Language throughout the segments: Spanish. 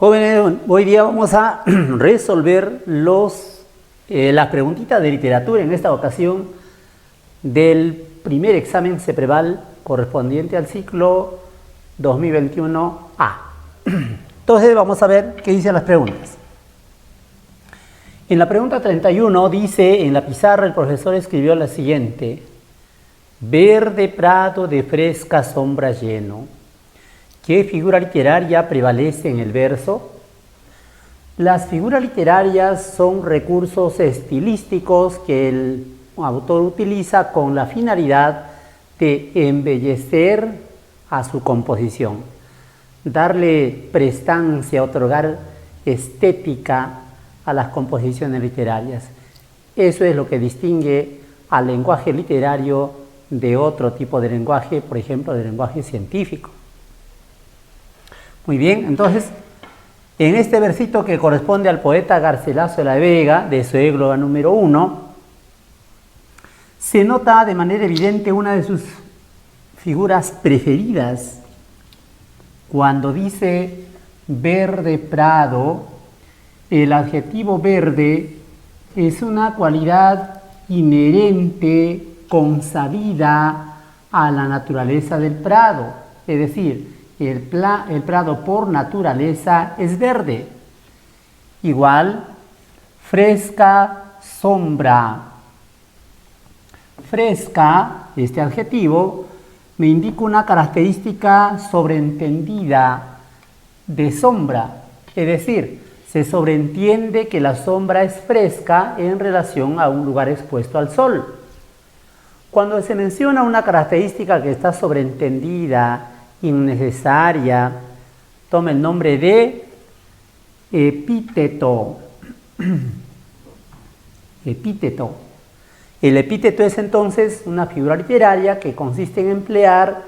Jóvenes, hoy día vamos a resolver las preguntitas de literatura, en esta ocasión del primer examen CEPREVAL correspondiente al ciclo 2021A. Entonces vamos a ver qué dicen las preguntas. En la pregunta 31 dice, en la pizarra el profesor escribió la siguiente: verde prado de fresca sombra lleno. ¿Qué figura literaria prevalece en el verso? Las figuras literarias son recursos estilísticos que el autor utiliza con la finalidad de embellecer a su composición, darle prestancia, otorgar estética a las composiciones literarias. Eso es lo que distingue al lenguaje literario de otro tipo de lenguaje, por ejemplo, del lenguaje científico. Muy bien, entonces, en este versito que corresponde al poeta Garcilaso de la Vega, de su égloga número 1, se nota de manera evidente una de sus figuras preferidas. Cuando dice verde prado, el adjetivo verde es una cualidad inherente, consabida a la naturaleza del prado, es decir, el prado por naturaleza es verde. Igual, fresca sombra. Fresca, este adjetivo, me indica una característica sobreentendida de sombra. Es decir, se sobreentiende que la sombra es fresca en relación a un lugar expuesto al sol. Cuando se menciona una característica que está sobreentendida, innecesaria, toma el nombre de epíteto. Epíteto. El epíteto es entonces una figura literaria que consiste en emplear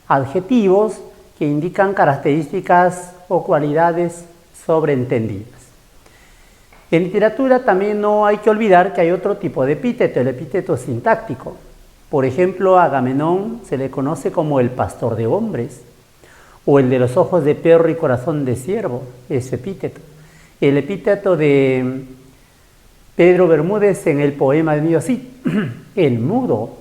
adjetivos que indican características o cualidades sobreentendidas. En literatura también no hay que olvidar que hay otro tipo de epíteto, el epíteto sintáctico. Por ejemplo, a Agamenón se le conoce como el pastor de hombres, o el de los ojos de perro y corazón de ciervo, es epíteto. El epíteto de Pedro Bermúdez en el poema de Mío Cid, el mudo.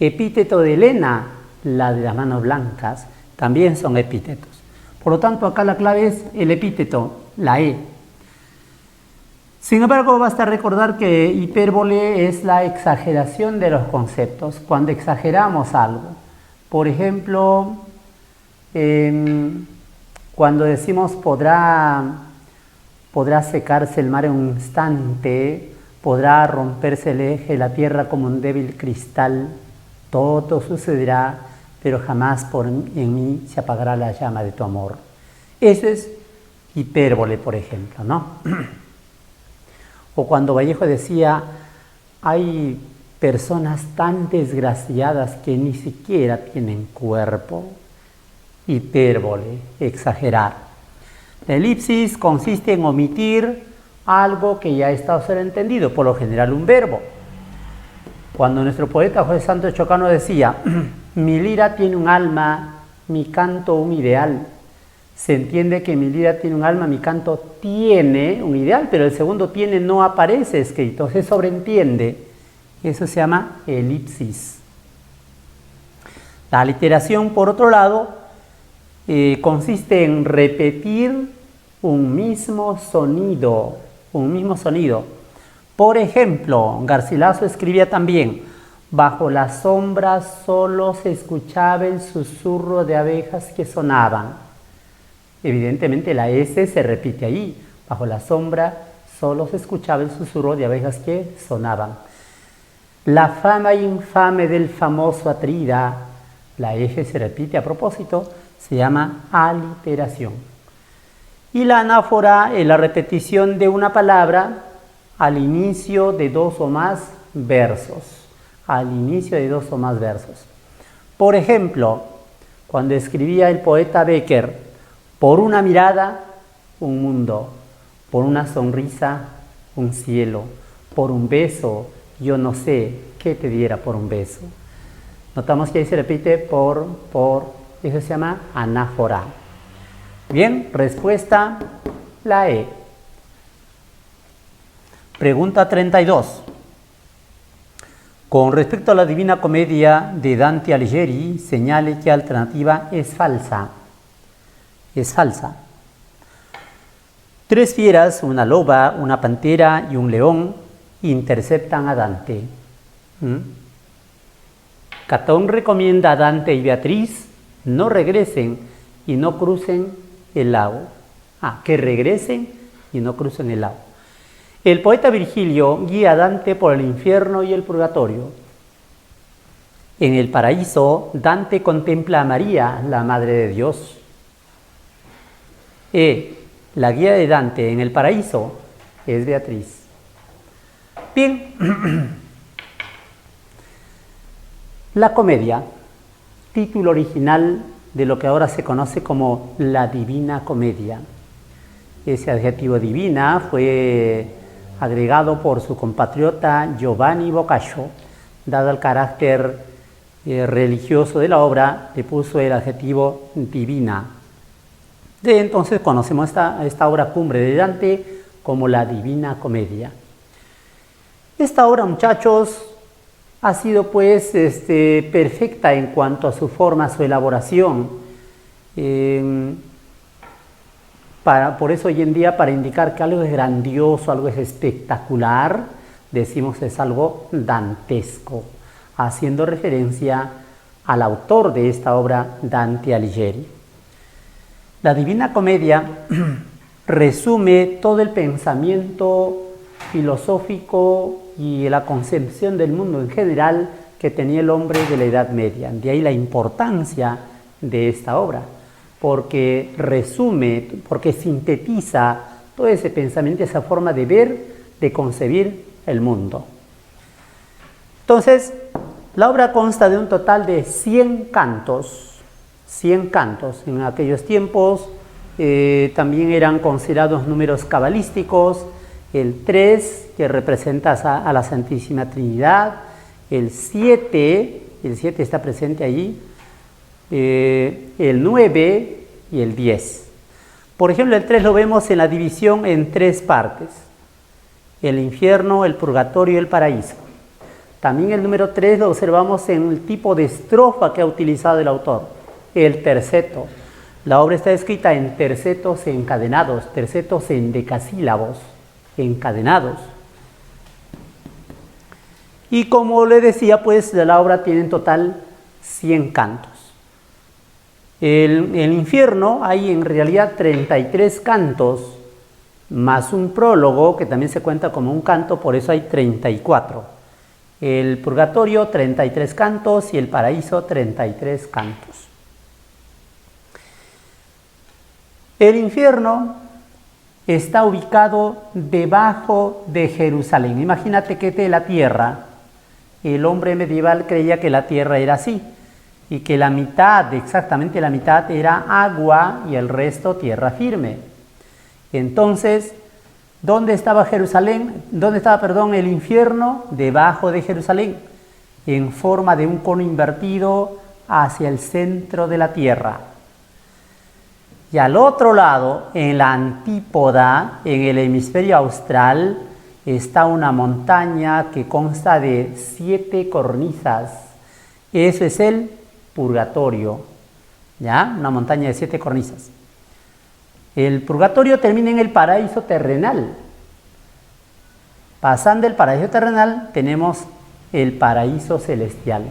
Epíteto de Elena, la de las manos blancas, también son epítetos. Por lo tanto, acá la clave es el epíteto, la E. Sin embargo, basta recordar que hipérbole es la exageración de los conceptos, cuando exageramos algo. Por ejemplo, cuando decimos podrá secarse el mar en un instante, podrá romperse el eje de la tierra como un débil cristal, todo sucederá, pero jamás en mí se apagará la llama de tu amor. Eso es hipérbole, por ejemplo, ¿no? O cuando Vallejo decía, hay personas tan desgraciadas que ni siquiera tienen cuerpo. Hipérbole, exagerar. La elipsis consiste en omitir algo que ya está sobreentendido, por lo general un verbo. Cuando nuestro poeta José Santos Chocano decía, mi lira tiene un alma, mi canto un ideal, se entiende que mi lira tiene un alma, mi canto tiene un ideal, pero el segundo tiene no aparece escrito, se sobreentiende. Eso se llama elipsis. La aliteración, por otro lado, consiste en repetir un mismo sonido. Por ejemplo, Garcilaso escribía también, bajo las sombras solo se escuchaba el susurro de abejas que sonaban. Evidentemente la S se repite ahí, bajo la sombra solo se escuchaba el susurro de abejas que sonaban. La fama infame del famoso Atrida, la F se repite a propósito, se llama aliteración. Y la anáfora es la repetición de una palabra al inicio de dos o más versos. Por ejemplo, cuando escribía el poeta Becker, por una mirada, un mundo, por una sonrisa, un cielo, por un beso, yo no sé qué te diera por un beso. Notamos que ahí se repite por, eso se llama anáfora. Bien, respuesta la E. Pregunta 32. Con respecto a la Divina Comedia de Dante Alighieri, señale qué alternativa es falsa. Es falsa. 3 fieras, una loba, una pantera y un león interceptan a Dante. Catón recomienda a Dante y Beatriz no regresen y no crucen el lago. Que regresen y no crucen el lago. El poeta Virgilio guía a Dante por el infierno y el purgatorio. En el paraíso, Dante contempla a María, la Madre de Dios. La guía de Dante en el paraíso es Beatriz. Bien. La comedia, título original de lo que ahora se conoce como la Divina Comedia. Ese adjetivo divina fue agregado por su compatriota Giovanni Boccaccio. Dado el carácter religioso de la obra, le puso el adjetivo divina. De entonces conocemos esta obra cumbre de Dante como la Divina Comedia. Esta obra, muchachos, ha sido pues perfecta en cuanto a su forma, su elaboración. Por eso hoy en día, para indicar que algo es grandioso, algo es espectacular, decimos es algo dantesco, haciendo referencia al autor de esta obra, Dante Alighieri. La Divina Comedia resume todo el pensamiento filosófico y la concepción del mundo en general que tenía el hombre de la Edad Media. De ahí la importancia de esta obra, porque resume, porque sintetiza todo ese pensamiento, esa forma de ver, de concebir el mundo. Entonces, la obra consta de un total de 100 cantos. 100 cantos. En aquellos tiempos también eran considerados números cabalísticos. El 3, que representa a la Santísima Trinidad. El 7 está presente allí. El 9 y el 10. Por ejemplo, el 3 lo vemos en la división en 3 partes. El infierno, el purgatorio y el paraíso. También el número 3 lo observamos en el tipo de estrofa que ha utilizado el autor. El terceto. La obra está escrita en tercetos encadenados, tercetos en decasílabos, encadenados. Y como le decía, pues la obra tiene en total 100 cantos. El infierno hay en realidad 33 cantos, más un prólogo que también se cuenta como un canto, por eso hay 34. El purgatorio 33 cantos y el paraíso 33 cantos. El infierno está ubicado debajo de Jerusalén. Imagínate que de la tierra, el hombre medieval creía que la tierra era así, y que la mitad, exactamente la mitad, era agua y el resto tierra firme. Entonces, ¿dónde estaba Jerusalén? ¿Dónde estaba, el infierno? Debajo de Jerusalén, en forma de un cono invertido hacia el centro de la tierra. Y al otro lado, en la antípoda, en el hemisferio austral, está una montaña que consta de 7 cornisas. Eso es el purgatorio, ¿ya? Una montaña de 7 cornisas. El purgatorio termina en el paraíso terrenal. Pasando el paraíso terrenal, tenemos el paraíso celestial,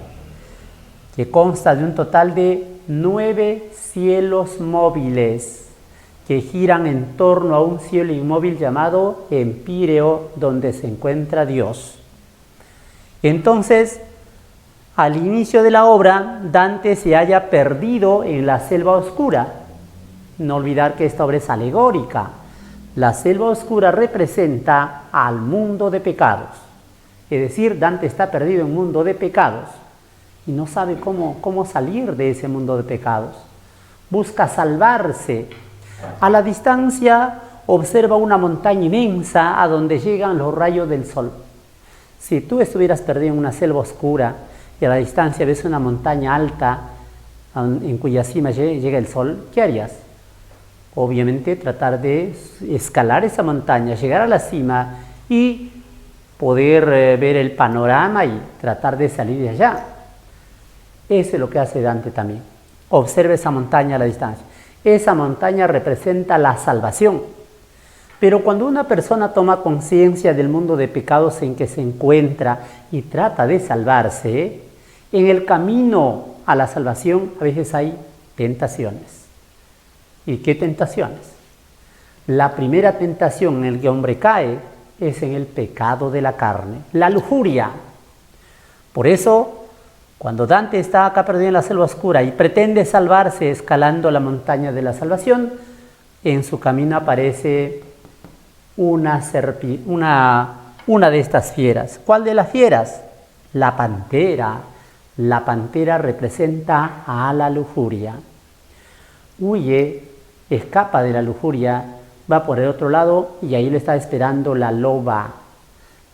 que consta de un total de 9 cielos móviles que giran en torno a un cielo inmóvil llamado Empíreo, donde se encuentra Dios. Entonces, al inicio de la obra, Dante se halla perdido en la selva oscura. No olvidar que esta obra es alegórica. La selva oscura representa al mundo de pecados. Es decir, Dante está perdido en un mundo de pecados y no sabe cómo salir de ese mundo de pecados. Busca salvarse. A la distancia observa una montaña inmensa a donde llegan los rayos del sol. Si tú estuvieras perdido en una selva oscura y a la distancia ves una montaña alta en cuya cima llega el sol, ¿qué harías? obviamente tratar de escalar esa montaña, llegar a la cima y poder ver el panorama y tratar de salir de allá. Eso es lo que hace Dante también. Observa esa montaña a la distancia. Esa montaña representa la salvación. Pero cuando una persona toma conciencia del mundo de pecados en que se encuentra y trata de salvarse, en el camino a la salvación a veces hay tentaciones. ¿Y qué tentaciones? La primera tentación en la que el hombre cae es en el pecado de la carne, la lujuria. Por eso, cuando Dante está acá perdido en la selva oscura y pretende salvarse escalando la montaña de la salvación, en su camino aparece una de estas fieras. ¿Cuál de las fieras? La pantera. La pantera representa a la lujuria. Huye, escapa de la lujuria, va por el otro lado y ahí le está esperando la loba.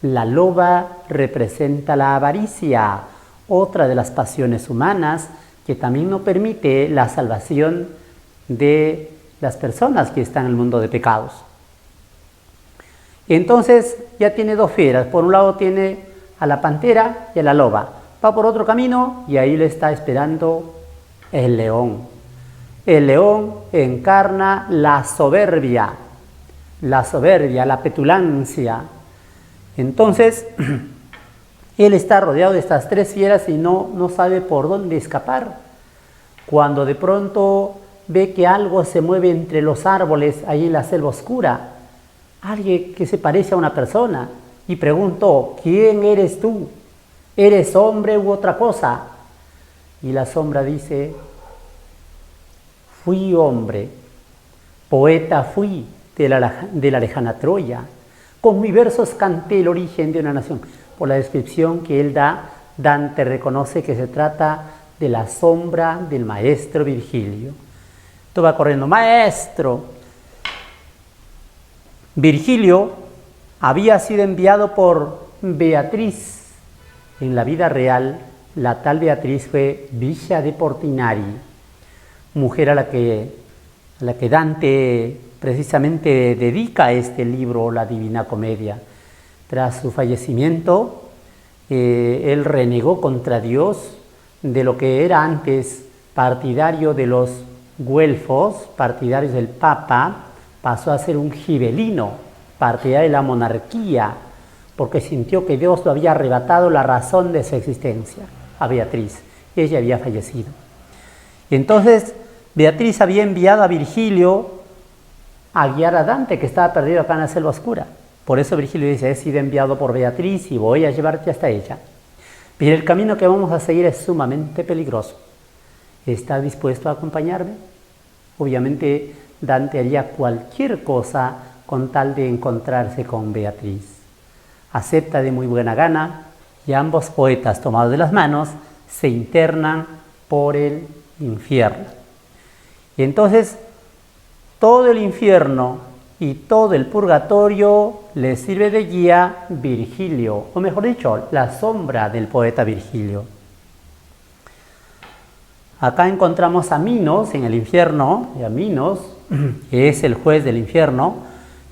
La loba representa la avaricia, otra de las pasiones humanas que también no permite la salvación de las personas que están en el mundo de pecados. Entonces ya tiene dos fieras. Por un lado tiene a la pantera y a la loba. Va por otro camino y ahí le está esperando el león. El león encarna la soberbia, la petulancia. Entonces, él está rodeado de estas tres fieras y no sabe por dónde escapar. Cuando de pronto ve que algo se mueve entre los árboles ahí en la selva oscura, alguien que se parece a una persona, y preguntó: ¿quién eres tú? ¿Eres hombre u otra cosa? Y la sombra dice: fui hombre, poeta fui de la lejana Troya, con mis versos canté el origen de una nación. Por la descripción que él da, Dante reconoce que se trata de la sombra del maestro Virgilio. Tú vas corriendo: maestro. Virgilio había sido enviado por Beatriz. En la vida real, la tal Beatriz fue Villa de Portinari, mujer a la que Dante precisamente dedica este libro, la Divina Comedia. Tras su fallecimiento, él renegó contra Dios de lo que era antes partidario de los güelfos, partidarios del Papa, pasó a ser un gibelino, partidario de la monarquía, porque sintió que Dios lo había arrebatado la razón de su existencia a Beatriz. Ella había fallecido. Y entonces Beatriz había enviado a Virgilio a guiar a Dante, que estaba perdido acá en la selva oscura. Por eso Virgilio dice: he sido enviado por Beatriz y voy a llevarte hasta ella. Pero el camino que vamos a seguir es sumamente peligroso. ¿Está dispuesto a acompañarme? Obviamente Dante haría cualquier cosa con tal de encontrarse con Beatriz. Acepta de muy buena gana y ambos poetas, tomados de las manos, se internan por el infierno. Y entonces todo el infierno y todo el purgatorio le sirve de guía Virgilio, o mejor dicho, la sombra del poeta Virgilio. Acá encontramos a Minos en el infierno, y a Minos, que es el juez del infierno,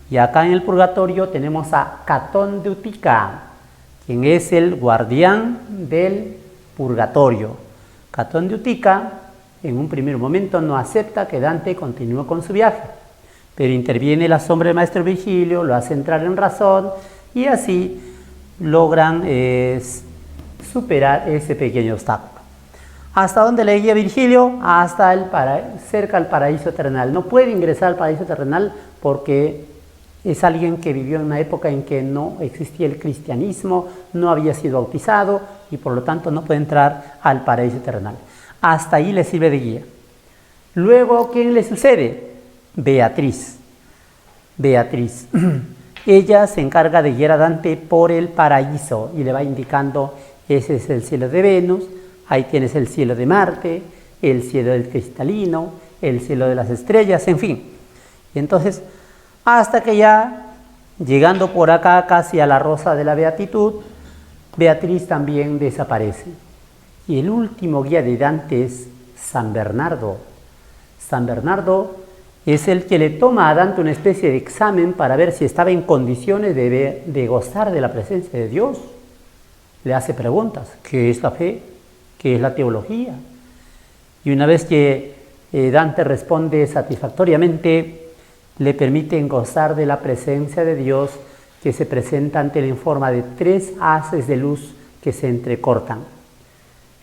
y acá en el purgatorio tenemos a Catón de Utica, quien es el guardián del purgatorio. Catón de Utica, en un primer momento, no acepta que Dante continúe con su viaje, pero interviene la sombra del maestro Virgilio, lo hace entrar en razón, y así logran superar ese pequeño obstáculo. ¿Hasta dónde le guía Virgilio? Hasta cerca al paraíso terrenal. No puede ingresar al paraíso terrenal porque es alguien que vivió en una época en que no existía el cristianismo, no había sido bautizado y por lo tanto no puede entrar al paraíso terrenal. Hasta ahí le sirve de guía. Luego, ¿quién le sucede? Beatriz. Ella se encarga de guiar a Dante por el paraíso y le va indicando: ese es el cielo de Venus, ahí tienes el cielo de Marte, el cielo del cristalino, el cielo de las estrellas, en fin. Y entonces, hasta que ya, llegando por acá casi a la rosa de la beatitud, Beatriz también desaparece. Y el último guía de Dante es San Bernardo. San Bernardo es el que le toma a Dante una especie de examen para ver si estaba en condiciones de gozar de la presencia de Dios. Le hace preguntas: ¿qué es la fe? ¿Qué es la teología? Y una vez que Dante responde satisfactoriamente, le permiten gozar de la presencia de Dios, que se presenta ante él en forma de 3 haces de luz que se entrecortan,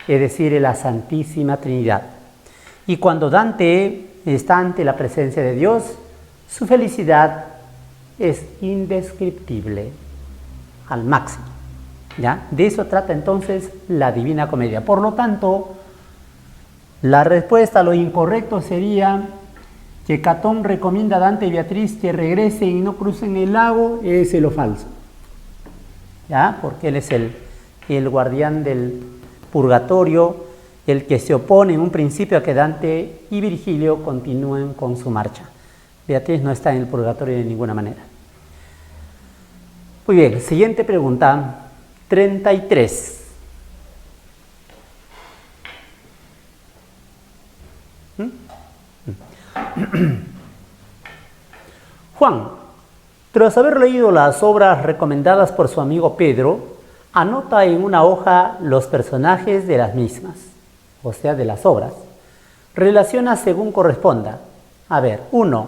es decir, la Santísima Trinidad. Y cuando Dante está ante la presencia de Dios, su felicidad es indescriptible al máximo. ¿Ya? De eso trata entonces la Divina Comedia. Por lo tanto, la respuesta a lo incorrecto sería que Catón recomienda a Dante y Beatriz que regresen y no crucen el lago. Es lo falso, ¿ya? Porque él es el guardián del purgatorio, el que se opone en un principio a que Dante y Virgilio continúen con su marcha. Beatriz no está en el purgatorio de ninguna manera. Muy bien, siguiente pregunta, 33. Juan, tras haber leído las obras recomendadas por su amigo Pedro, anota en una hoja los personajes de las mismas, o sea, de las obras. Relaciona según corresponda. A ver, 1.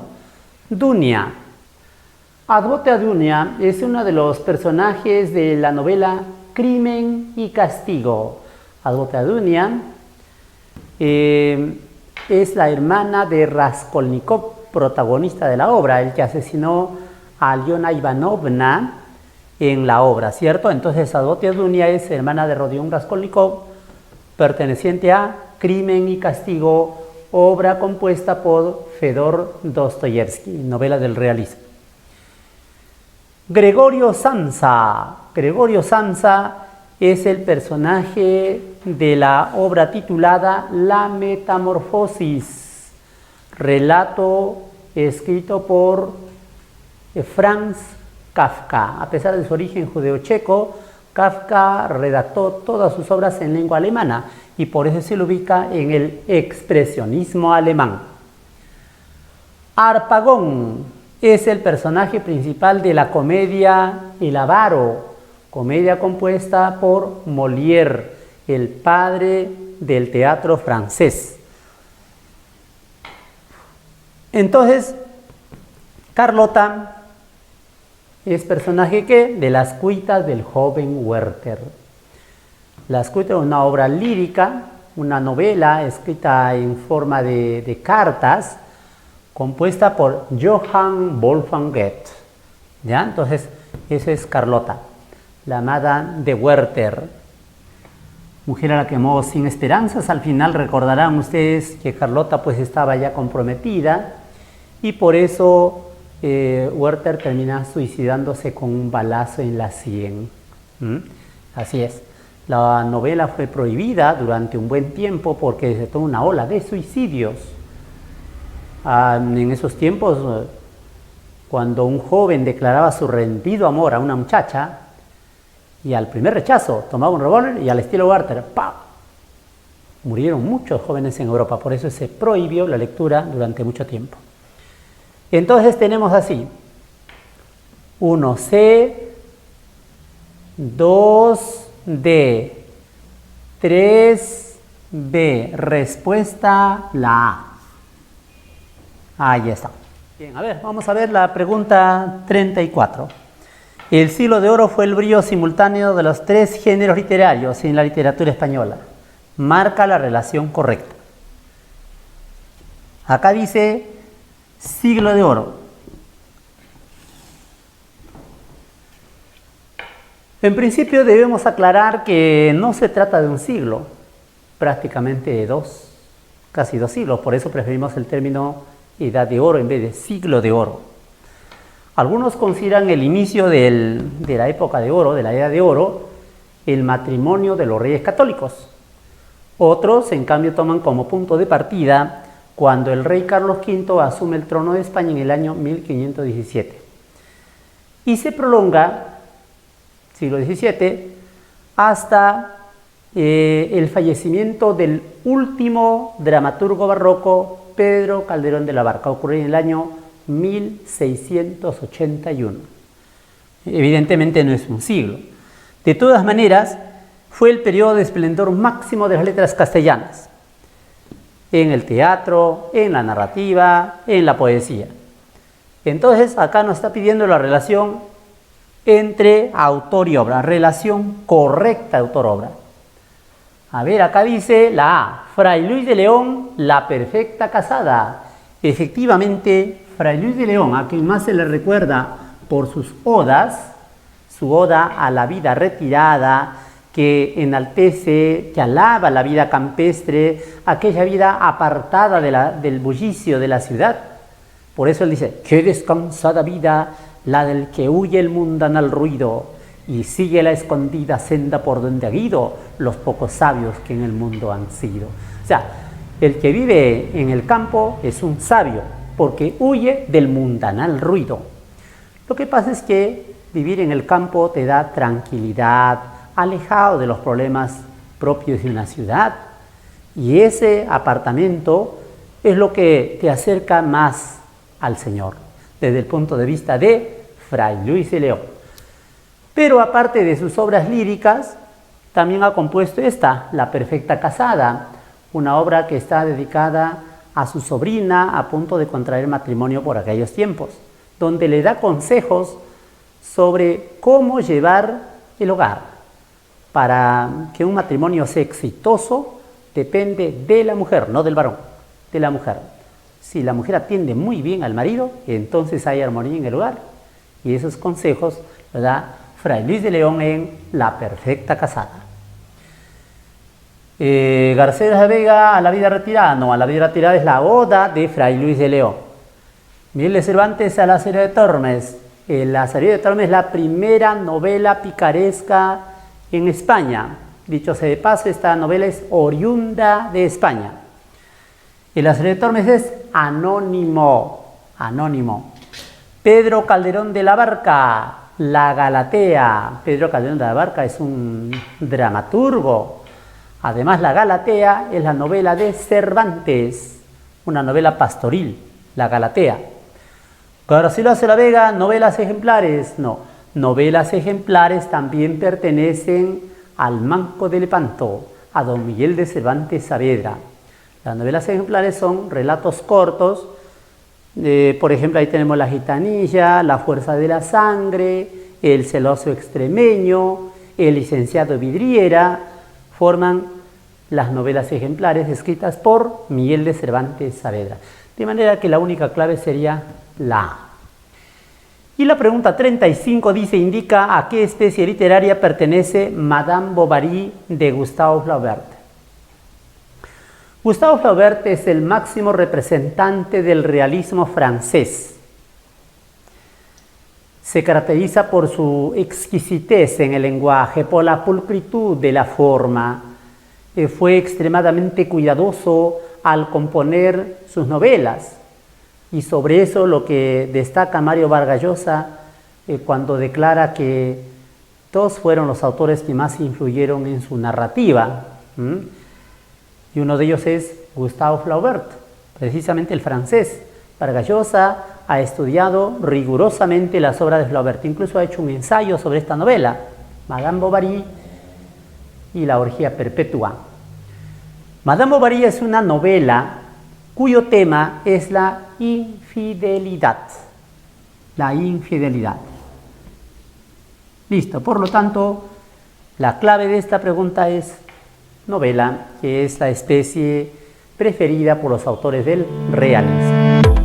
Dunia. Advotea Dunia es uno de los personajes de la novela Crimen y Castigo. Advotea Dunia es la hermana de Raskolnikov, protagonista de la obra, el que asesinó a Aliona Ivanovna en la obra, ¿cierto? Entonces Advotea Dunia es hermana de Rodion Raskolnikov, perteneciente a Crimen y Castigo, obra compuesta por Fedor Dostoyevsky, novela del realismo. Gregorio Samsa. Gregorio Samsa es el personaje de la obra titulada La Metamorfosis, relato escrito por Franz Kafka. A pesar de su origen judeo-checo, Kafka redactó todas sus obras en lengua alemana y por eso se lo ubica en el expresionismo alemán. Harpagón es el personaje principal de la comedia El Avaro, comedia compuesta por Molière, el padre del teatro francés. Entonces, Carlota es personaje ¿qué? De Las Cuitas del joven Werther. Las Cuitas es una obra lírica, una novela escrita en forma de cartas, compuesta por Johann Wolfgang Goethe. ¿Ya? Entonces, esa es Carlota, la amada de Werther. Mujer a la que amó sin esperanzas. Al final recordarán ustedes que Carlota pues estaba ya comprometida y por eso Werther termina suicidándose con un balazo en la sien. Así es. La novela fue prohibida durante un buen tiempo porque se tuvo una ola de suicidios. En esos tiempos, cuando un joven declaraba su rendido amor a una muchacha y al primer rechazo tomaba un revólver y al estilo Werther, ¡pam!, murieron muchos jóvenes en Europa. Por eso se prohibió la lectura durante mucho tiempo. Entonces tenemos así: 1C, 2D, 3B. Respuesta la A. Ahí está. Bien, a ver, vamos a ver la pregunta 34. El siglo de oro fue el brillo simultáneo de los 3 géneros literarios en la literatura española. Marca la relación correcta. Acá dice siglo de oro. En principio debemos aclarar que no se trata de un siglo, prácticamente de casi 2 siglos. Por eso preferimos el término Edad de Oro en vez de siglo de oro. Algunos consideran el inicio de la época de oro, de la Edad de Oro, el matrimonio de los reyes católicos. Otros, en cambio, toman como punto de partida cuando el rey Carlos V asume el trono de España en el año 1517. Y se prolonga, siglo XVII, hasta el fallecimiento del último dramaturgo barroco, Pedro Calderón de la Barca. Ocurrió en el año 1681. Evidentemente no es un siglo. De todas maneras, fue el periodo de esplendor máximo de las letras castellanas, en el teatro, en la narrativa, en la poesía. Entonces, acá nos está pidiendo la relación entre autor y obra, relación correcta autor-obra. A ver, acá dice la A, Fray Luis de León, la perfecta casada. Efectivamente, Fray Luis de León, a quien más se le recuerda por sus odas, su oda a la vida retirada, que enaltece, que alaba la vida campestre, aquella vida apartada del bullicio de la ciudad. Por eso él dice, qué descansada vida la del que huye el mundanal ruido y sigue la escondida senda por donde han ido los pocos sabios que en el mundo han sido. O sea, el que vive en el campo es un sabio porque huye del mundanal ruido. Lo que pasa es que vivir en el campo te da tranquilidad, alejado de los problemas propios de una ciudad, y ese apartamento es lo que te acerca más al Señor, desde el punto de vista de Fray Luis de León. Pero aparte de sus obras líricas, también ha compuesto esta, La perfecta casada, una obra que está dedicada a su sobrina a punto de contraer matrimonio por aquellos tiempos, donde le da consejos sobre cómo llevar el hogar. Para que un matrimonio sea exitoso, depende de la mujer, no del varón, de la mujer. Si la mujer atiende muy bien al marido, entonces hay armonía en el hogar. Y esos consejos los da Fray Luis de León en La perfecta casada. Garcés de Vega, a la vida retirada. No, a la vida retirada es la oda de Fray Luis de León. Miguel de Cervantes, a la Serie de Tormes. La Serie de Tormes es la primera novela picaresca en España. Dicho sea de paso, esta novela es oriunda de España. El Serie de Tormes es anónimo. Pedro Calderón de la Barca, La Galatea. Pedro Calderón de la Barca es un dramaturgo. Además, La Galatea es la novela de Cervantes, una novela pastoril, La Galatea. Garcilaso de la Vega, novelas ejemplares. No, novelas ejemplares también pertenecen al Manco de Lepanto, a don Miguel de Cervantes Saavedra. Las novelas ejemplares son relatos cortos. Por ejemplo, ahí tenemos La Gitanilla, La Fuerza de la Sangre, El Celoso Extremeño, El Licenciado Vidriera. Forman las novelas ejemplares escritas por Miguel de Cervantes Saavedra. De manera que la única clave sería la A. Y la pregunta 35 dice, indica a qué especie literaria pertenece Madame Bovary de Gustave Flaubert. Gustave Flaubert es el máximo representante del realismo francés. Se caracteriza por su exquisitez en el lenguaje, por la pulcritud de la forma. Fue extremadamente cuidadoso al componer sus novelas. Y sobre eso lo que destaca Mario Vargas Llosa cuando declara que dos fueron los autores que más influyeron en su narrativa. Y uno de ellos es Gustave Flaubert, precisamente el francés. Vargas Llosa ha estudiado rigurosamente las obras de Flaubert, incluso ha hecho un ensayo sobre esta novela, Madame Bovary y la orgía perpetua. Madame Bovary es una novela cuyo tema es la infidelidad. La infidelidad. Listo, por lo tanto, la clave de esta pregunta es novela, que es la especie preferida por los autores del realismo.